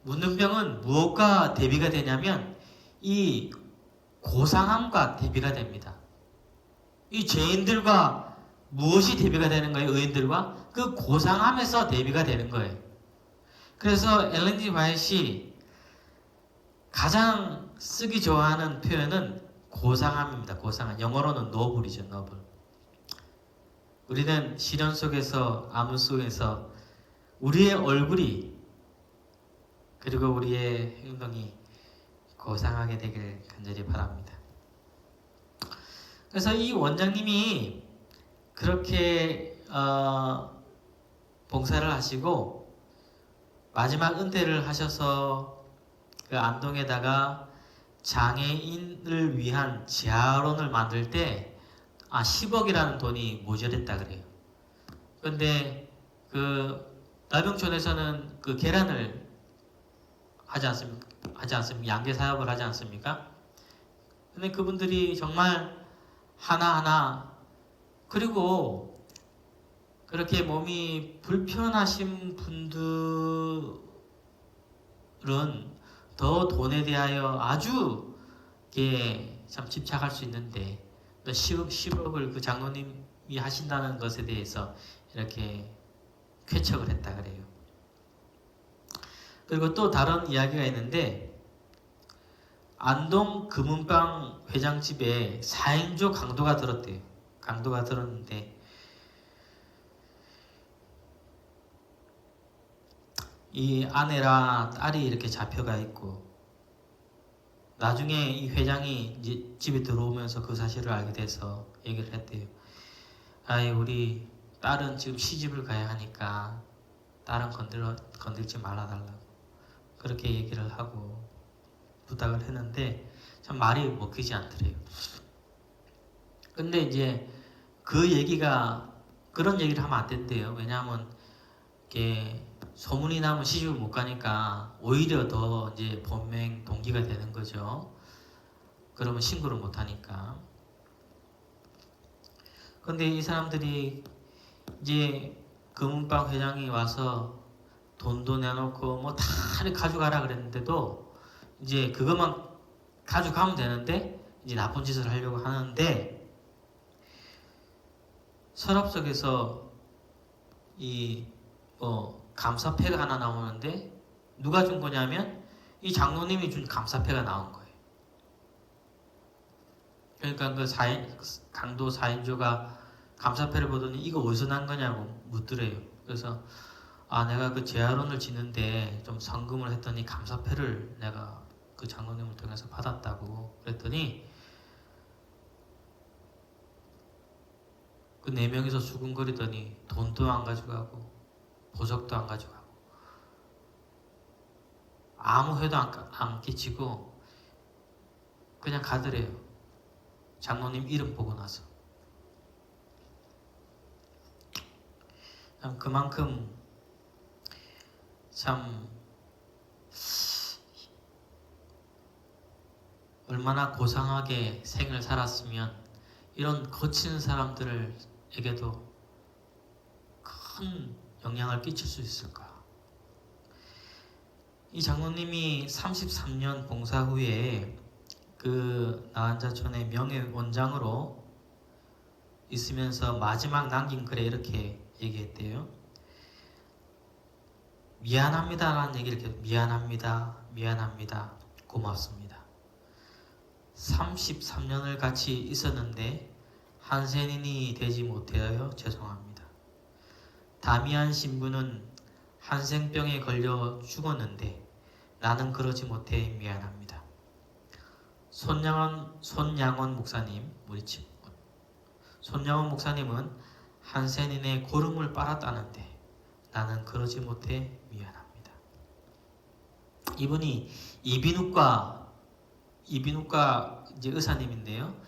문둥병은 무엇과 대비가 되냐면 이 고상함과 대비가 됩니다. 이 죄인들과 무엇이 대비가 되는 거예요? 의인들과? 그 고상함에서 대비가 되는 거예요. 그래서 엘렌 G. 화이트이 가장 쓰기 좋아하는 표현은 고상함입니다. 고상함. 영어로는 노블이죠. 노블. 우리는 시련 속에서, 암 속에서 우리의 얼굴이 그리고 우리의 행동이 고상하게 되길 간절히 바랍니다. 그래서 이 원장님이 그렇게 봉사를 하시고 마지막 은퇴를 하셔서 그 안동에다가 장애인을 위한 재활원을 만들 때 10억이라는 돈이 모자랐다 그래요. 그런데 그 나병촌에서는 그 계란을 하지 않습니까? 양계 사업을 하지 않습니까? 근데 그분들이 정말 하나하나, 그리고 그렇게 몸이 불편하신 분들은 더 돈에 대하여 아주 참 집착할 수 있는데, 또 10억을 그 장로님이 하신다는 것에 대해서 이렇게 쾌척을 했다 그래요. 그리고 또 다른 이야기가 있는데, 안동 금은방 회장집에 4인조 강도가 들었대요. 강도가 들었는데 이 아내랑 딸이 이렇게 잡혀가 있고, 나중에 이 회장이 이제 집에 들어오면서 그 사실을 알게 돼서 얘기를 했대요. 아이, 우리 딸은 지금 시집을 가야 하니까 딸은 건들지 말아달라고 그렇게 얘기를 하고 부탁을 했는데 참 말이 먹히지 않더래요. 근데 이제 그 얘기가, 그런 얘기를 하면 안 된대요. 왜냐하면 이게 소문이 나면 시집을 못 가니까 오히려 더 이제 범행 동기가 되는 거죠. 그러면 신고를 못 하니까. 근데 이 사람들이 이제 금은방 회장이 와서 돈도 내놓고 뭐 다 가져가라 그랬는데도 이제 그것만 가져가면 되는데 이제 나쁜 짓을 하려고 하는데, 서랍 속에서 이 감사패가 하나 나오는데 누가 준 거냐면 이 장로님이 준 감사패가 나온 거예요. 그러니까 그 강도 4인조가 감사패를 보더니 이거 어디서 난 거냐고 묻더래요. 그래서 내가 그 재활원을 짓는데 좀 성금을 했더니 감사패를 내가 그 장로님을 통해서 받았다고 그랬더니 그 4명이서 수군거리더니 돈도 안 가져가고 보석도 안 가져가고 아무 회도 안 끼치고 그냥 가더래요. 장로님 이름 보고 나서. 그만큼 참 얼마나 고상하게 생을 살았으면 이런 거친 사람들에게도 큰 영향을 끼칠 수 있을까. 이 장로님이 33년 봉사 후에 그 나한자촌의 명예원장으로 있으면서 마지막 남긴 글에 이렇게 얘기했대요. 미안합니다라는 얘기를 이렇게 미안합니다, 고맙습니다. 33년을 같이 있었는데 한센인이 되지 못하여 죄송합니다. 다미안 신부는 한센병에 걸려 죽었는데 나는 그러지 못해 미안합니다. 손양원 목사님, 우리 집 손양원 목사님은 한센인의 고름을 빨았다는데 나는 그러지 못해 미안합니다. 이분이 이비인후과 이제 의사님인데요.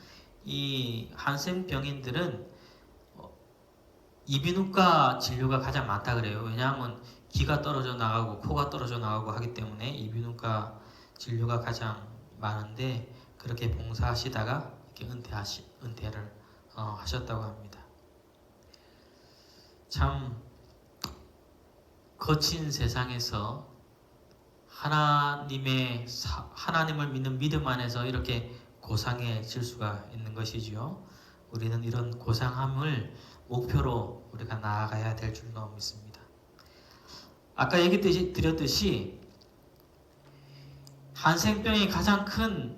이 한센 병인들은 이비인후과 진료가 가장 많다 그래요. 왜냐하면 귀가 떨어져 나가고 코가 떨어져 나가고 하기 때문에 이비인후과 진료가 가장 많은데 그렇게 봉사하시다가 이렇게 은퇴를 하셨다고 합니다. 참 거친 세상에서 하나님을 믿는 믿음 안에서 이렇게 고상해질 수가 있는 것이지요. 우리는 이런 고상함을 목표로 우리가 나아가야 될 줄로 믿습니다. 아까 얘기 드렸듯이 한센병의 가장 큰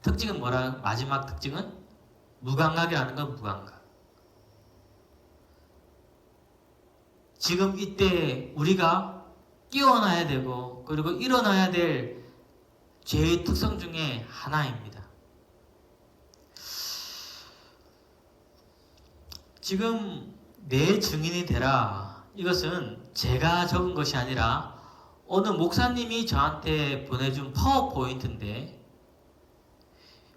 특징은 마지막 특징은 무감각이라는 건 무감각. 지금 이때 우리가 깨어나야 되고 그리고 일어나야 될 죄의 특성 중에 하나입니다. 지금 내 증인이 되라. 이것은 제가 적은 것이 아니라 어느 목사님이 저한테 보내준 파워포인트인데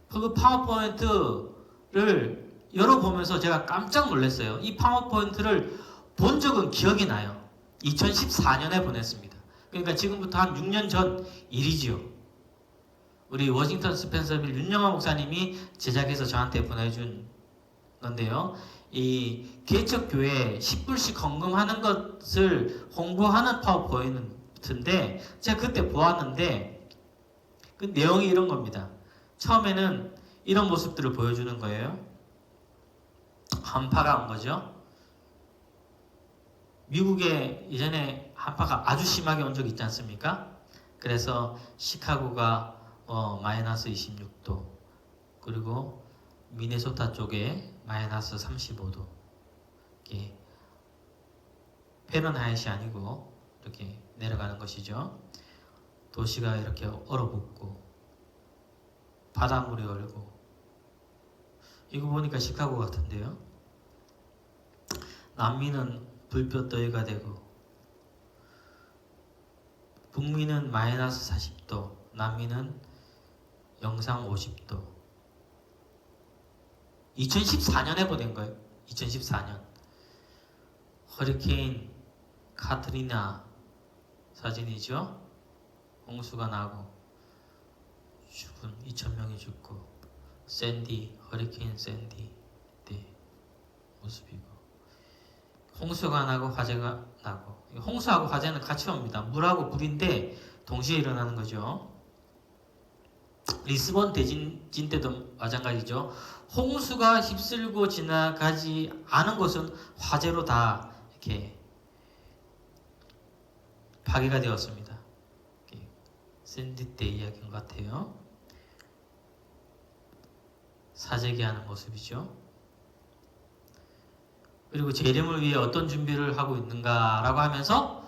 그 파워포인트를 열어보면서 제가 깜짝 놀랐어요. 이 파워포인트를 본 적은 기억이 나요. 2014년에 보냈습니다. 그러니까 지금부터 한 6년 전 일이지요. 우리 워싱턴 스펜서빌 윤영아 목사님이 제작해서 저한테 보내준 건데요. 이 개척교회 10불씩 헌금하는 것을 홍보하는 파워포인트인데 제가 그때 보았는데 그 내용이 이런 겁니다. 처음에는 이런 모습들을 보여주는 거예요. 한파가 온 거죠. 미국에 예전에 한파가 아주 심하게 온 적이 있지 않습니까? 그래서 시카고가 마이너스 26도, 그리고 미네소타 쪽에 마이너스 35도, 이렇게 페른하이트이 아니고 이렇게 내려가는 것이죠. 도시가 이렇게 얼어붙고 바닷물이 얼고, 이거 보니까 시카고 같은데요. 남미는 불볕더위가 되고 북미는 마이너스 40도, 남미는 영상 50도. 2014년에 보낸 거예요. 2014년. 허리케인 카트리나 사진이죠. 홍수가 나고 죽은 2,000명이 죽고 허리케인 샌디 때 모습이고 홍수가 나고 화재가 나고, 홍수하고 화재는 같이 옵니다. 물하고 불인데 동시에 일어나는 거죠. 리스본 대지진 때도 마찬가지죠. 홍수가 휩쓸고 지나가지 않은 곳은 화재로 다 이렇게 파괴가 되었습니다. 샌디 때 이야기인 것 같아요. 사재기 하는 모습이죠. 그리고 재림을 위해 어떤 준비를 하고 있는가라고 하면서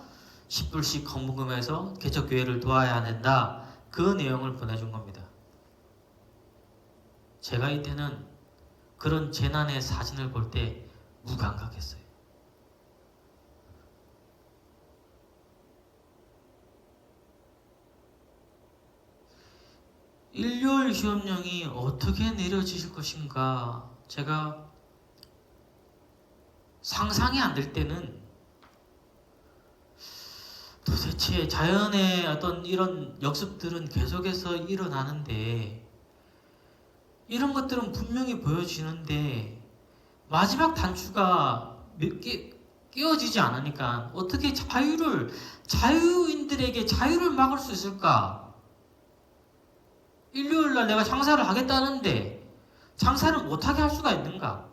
10불씩 헌금해서 개척교회를 도와야 된다. 그 내용을 보내준 겁니다. 제가 이때는 그런 재난의 사진을 볼 때 무감각했어요. 일요일 시험령이 어떻게 내려지실 것인가, 제가 상상이 안 될 때는 도대체 자연의 어떤 이런 역습들은 계속해서 일어나는데, 이런 것들은 분명히 보여지는데 마지막 단추가 끼워지지 않으니까 어떻게 자유인들에게 자유를 막을 수 있을까? 일요일날 내가 장사를 하겠다는데 장사를 못하게 할 수가 있는가?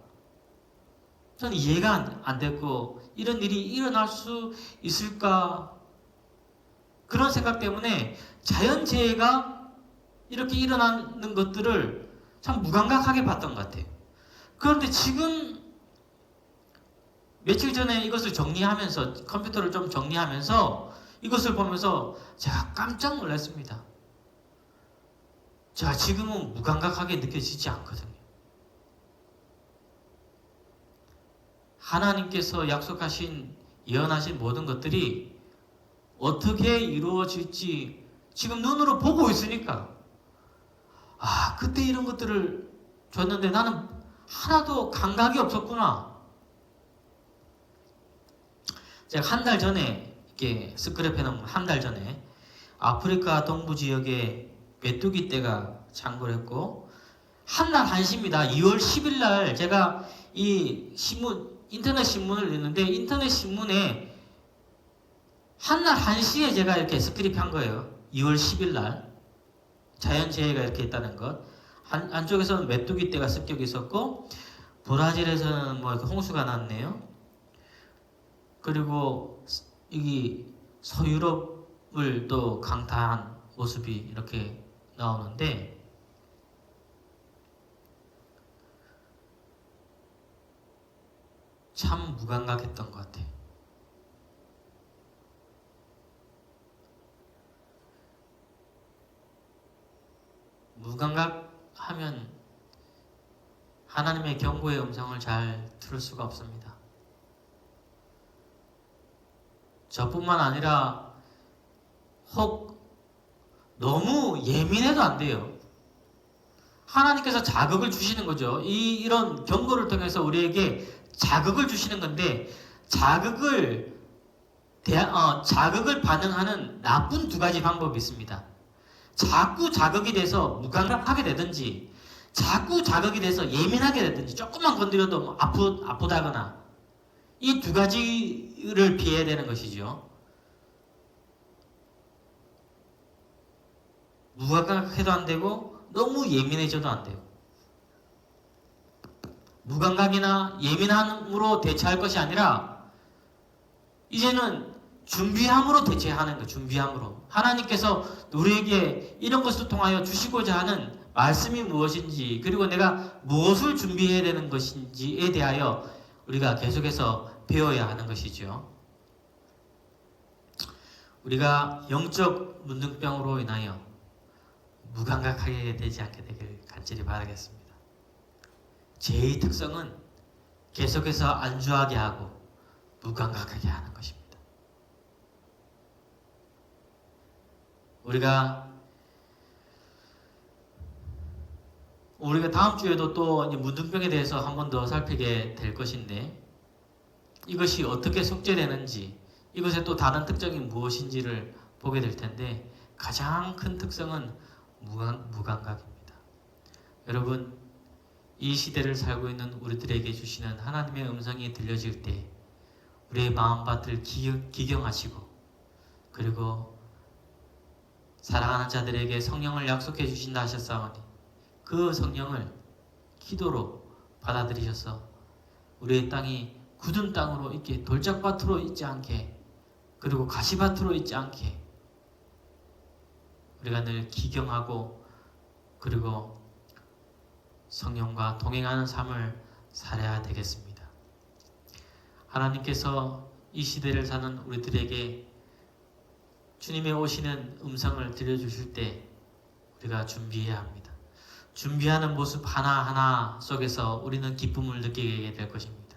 저는 이해가 안 됐고, 이런 일이 일어날 수 있을까? 그런 생각 때문에 자연재해가 이렇게 일어나는 것들을 참 무감각하게 봤던 것 같아요. 그런데 지금 며칠 전에 이것을 정리하면서, 컴퓨터를 좀 정리하면서 이것을 보면서 제가 깜짝 놀랐습니다. 제가 지금은 무감각하게 느껴지지 않거든요. 하나님께서 약속하신, 예언하신 모든 것들이 어떻게 이루어질지 지금 눈으로 보고 있으니까, 그때 이런 것들을 줬는데 나는 하나도 감각이 없었구나. 제가 한 달 전에, 이렇게 스크랩해 놓은 한 달 전에 아프리카 동부 지역에 메뚜기 떼가 창궐 했고, 한날 한시입니다. 2월 10일 날 제가 이 인터넷 신문을 읽는데, 인터넷 신문에 한날 한시에 제가 이렇게 스크립 한 거예요. 2월 10일 날 자연재해가 이렇게 있다는 것. 한쪽에서는 메뚜기 떼가 습격이 있었고, 브라질에서는 뭐 홍수가 났네요. 그리고 여기 서유럽을 또 강타한 모습이 이렇게 나오는데, 참 무감각했던 것 같아요. 무감각하면 하나님의 경고의 음성을 잘 들을 수가 없습니다. 저뿐만 아니라 혹 너무 예민해도 안 돼요. 하나님께서 자극을 주시는 거죠. 이런 경고를 통해서 우리에게 자극을 주시는 건데, 자극을 반응하는 나쁜 두 가지 방법이 있습니다. 자꾸 자극이 돼서 무감각하게 되든지, 자꾸 자극이 돼서 예민하게 되든지, 조금만 건드려도 아프다거나, 이 두 가지를 피해야 되는 것이죠. 무감각해도 안 되고 너무 예민해져도 안 돼요. 무감각이나 예민함으로 대처할 것이 아니라 이제는 준비함으로 대처하는 거예요. 준비함으로. 하나님께서 우리에게 이런 것을 통하여 주시고자 하는 말씀이 무엇인지, 그리고 내가 무엇을 준비해야 되는 것인지에 대하여 우리가 계속해서 배워야 하는 것이죠. 우리가 영적 문둥병으로 인하여 무감각하게 되지 않게 되길 간절히 바라겠습니다. 죄의 특성은 계속해서 안주하게 하고 무감각하게 하는 것입니다. 우리가 다음 주에도 또 문둥병에 대해서 한 번 더 살피게 될 것인데, 이것이 어떻게 속죄되는지, 이것의 또 다른 특징이 무엇인지를 보게 될 텐데, 가장 큰 특성은 무감각입니다. 여러분, 이 시대를 살고 있는 우리들에게 주시는 하나님의 음성이 들려질 때 우리의 마음밭을 기경하시고 그리고 사랑하는 자들에게 성령을 약속해 주신다 하셨사오니 그 성령을 기도로 받아들이셔서 우리의 땅이 굳은 땅으로 있게 돌짝밭으로 있지 않게 그리고 가시밭으로 있지 않게 우리가 늘 기경하고 그리고 성령과 동행하는 삶을 살아야 되겠습니다. 하나님께서 이 시대를 사는 우리들에게 주님의 오시는 음성을 들려주실 때 우리가 준비해야 합니다. 준비하는 모습 하나하나 속에서 우리는 기쁨을 느끼게 될 것입니다.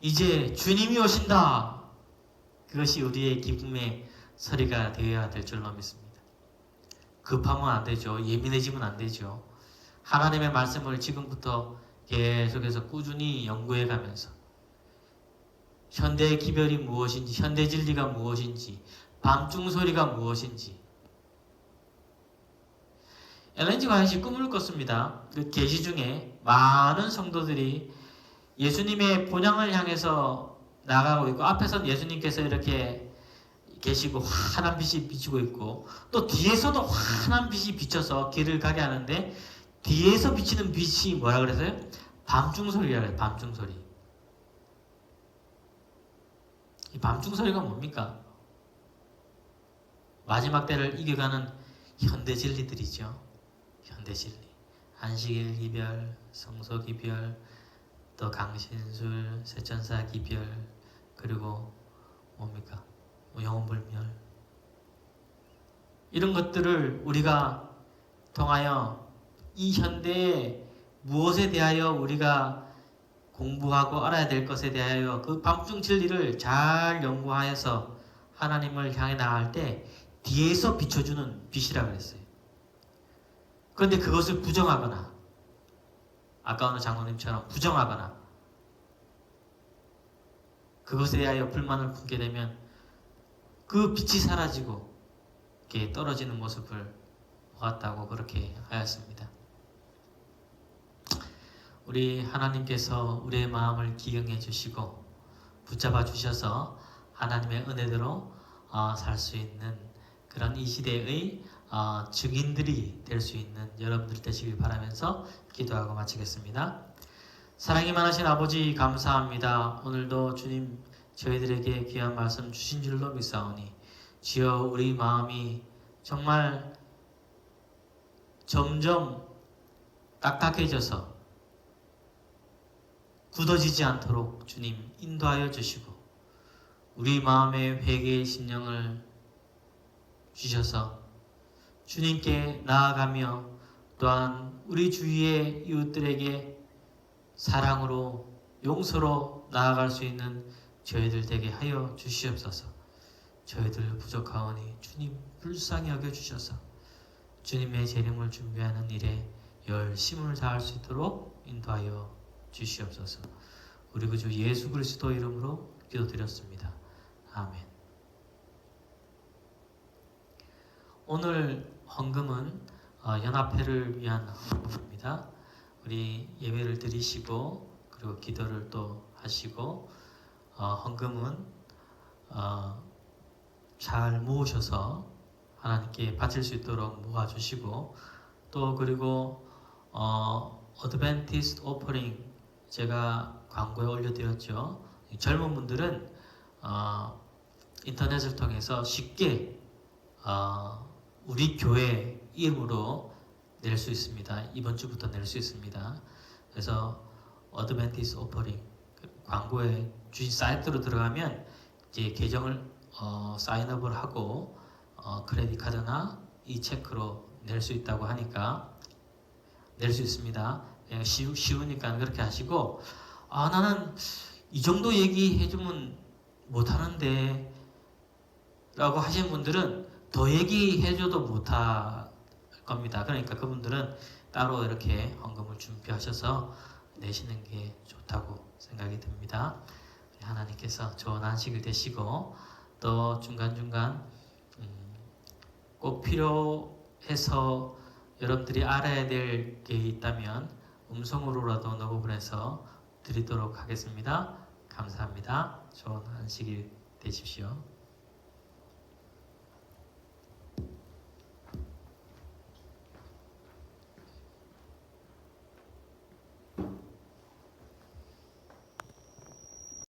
이제 주님이 오신다. 그것이 우리의 기쁨의 소리가 되어야 될 줄로 믿습니다. 급하면 안 되죠. 예민해지면 안 되죠. 하나님의 말씀을 지금부터 계속해서 꾸준히 연구해 가면서 현대의 기별이 무엇인지, 현대 진리가 무엇인지, 밤중 소리가 무엇인지. 엘렌 G 화이트가 꿈을 꿨습니다. 그 계시 중에 많은 성도들이 예수님의 본향을 향해서 나가고 있고 앞에서는 예수님께서 이렇게 계시고 환한 빛이 비치고 있고 또 뒤에서도 환한 빛이 비쳐서 길을 가게 하는데 뒤에서 비치는 빛이 뭐라 그랬어요? 밤중 소리라 그래요. 밤중 소리. 이 밤중 소리가 뭡니까? 마지막 때를 이겨가는 현대 진리들이죠. 현대 진리. 안식일 기별, 성소 기별, 또 강신술, 세천사 기별, 그리고 뭡니까? 영혼불멸. 이런 것들을 우리가 통하여 이 현대에 무엇에 대하여 우리가 공부하고 알아야 될 것에 대하여 그 밤중 진리를 잘 연구하여서 하나님을 향해 나갈 때 뒤에서 비춰주는 빛이라 그랬어요. 그런데 그것을 부정하거나 아까 어느 장로님처럼 부정하거나 그것에 대하여 불만을 품게 되면 그 빛이 사라지고 이렇게 떨어지는 모습을 보았다고 그렇게 하였습니다. 우리 하나님께서 우리의 마음을 기경해 주시고 붙잡아 주셔서 하나님의 은혜대로 살 수 있는 그런 이 시대의 증인들이 될 수 있는 여러분들 되시길 바라면서 기도하고 마치겠습니다. 사랑이 많으신 아버지 감사합니다. 오늘도 주님 저희들에게 귀한 말씀 주신 줄로 믿사오니 주여 우리 마음이 정말 점점 딱딱해져서 굳어지지 않도록 주님 인도하여 주시고 우리 마음의 회개의 심령을 주셔서 주님께 나아가며 또한 우리 주위의 이웃들에게 사랑으로 용서로 나아갈 수 있는 저희들 되게 하여 주시옵소서. 저희들 부족하오니 주님 불쌍히 여겨주셔서 주님의 재림을 준비하는 일에 열심을 다할 수 있도록 인도하여 주시옵소서. 우리 구주 예수 그리스도 이름으로 기도드렸습니다. 아멘. 오늘 헌금은 연합회를 위한 헌금입니다. 우리 예배를 드리시고 그리고 기도를 또 하시고 헌금은 잘 모으셔서 하나님께 바칠 수 있도록 모아주시고 또 그리고 어드벤티스트 오퍼링 제가 광고에 올려드렸죠. 젊은 분들은 인터넷을 통해서 쉽게 우리 교회 이름으로 낼 수 있습니다. 이번 주부터 낼 수 있습니다. 그래서 어드벤티스트 오퍼링 광고에 주신 사이트로 들어가면 이제 계정을 사인업을 하고 크레딧 카드나 이 체크로 낼 수 있다고 하니까 낼 수 있습니다. 쉬우니까 그렇게 하시고 나는 이 정도 얘기해주면 못하는데 라고 하신 분들은 더 얘기해줘도 못할 겁니다. 그러니까 그분들은 따로 이렇게 헌금을 준비하셔서 내시는 게 좋다고 생각이 듭니다. 하나님께서 좋은 안식일 되시고 또 중간중간 꼭 필요해서 여러분들이 알아야 될 게 있다면 음성으로라도 녹음을 해서 드리도록 하겠습니다. 감사합니다. 좋은 안식일 되십시오.